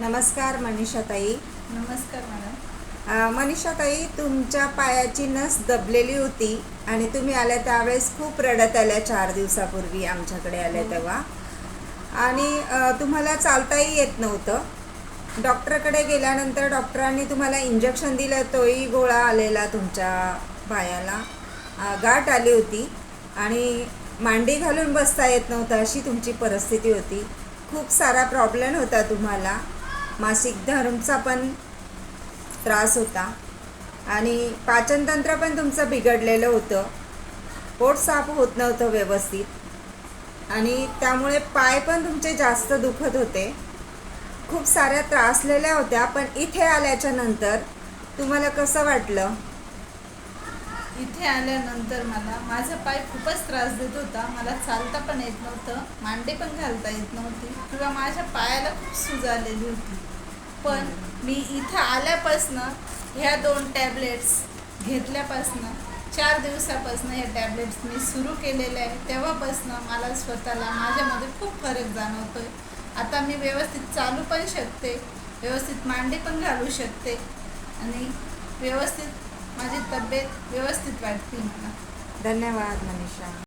नमस्कार मनीषाताई. नमस्कार मॅडम. मनीषाताई, तुमच्या पायाची नस दबलेली होती आणि तुम्ही आल्या त्यावेळेस खूप रडत आल्या 4 दिवसापूर्वी आमच्याकडे आल्या तेव्हा. आणि तुम्हाला चालताही येत नव्हतं. डॉक्टरकडे गेल्यानंतर डॉक्टरांनी तुम्हाला इंजेक्शन दिलं, तोही गोळा आलेला तुमच्या पायाला. गाठ आली होती आणि मांडी घालून बसता येत नव्हतं, अशी तुमची परिस्थिती होती. खूप सारा प्रॉब्लेम होता तुम्हाला. मासिक धर्मचा पण त्रास होता आणि पाचनतंत्र पण तुमचं बिघडलेलं होतं. पोट साफ होत नव्हतं व्यवस्थित आणि त्यामुळे पाय पण तुमचे जास्त दुखत होते. खूप साऱ्या त्रासलेल्या होत्या. पण इथे आल्याच्या नंतर तुम्हाला कसं वाटलं? इथे आल्यानंतर मला माझा पाय खूपच त्रास देत होता. मला चालता पण येत नव्हतं, मांडी पण घालता येत नव्हती किंवा माझ्या पायाला खूप सूज आलेली होती. पण मी इथं आल्यापासनं ह्या 2 टॅबलेट्स घेतल्यापासनं 4 दिवसापासनं हे टॅबलेट्स मी सुरू केलेले आहे. तेव्हापासनं मला स्वतःला माझ्यामध्ये खूप फरक जाणवतोय. आता मी व्यवस्थित चालू पण शकते, व्यवस्थित मांडी पण घालू शकते आणि व्यवस्थित माझी तब्येत व्यवस्थित वाटते मला. धन्यवाद मनीषा.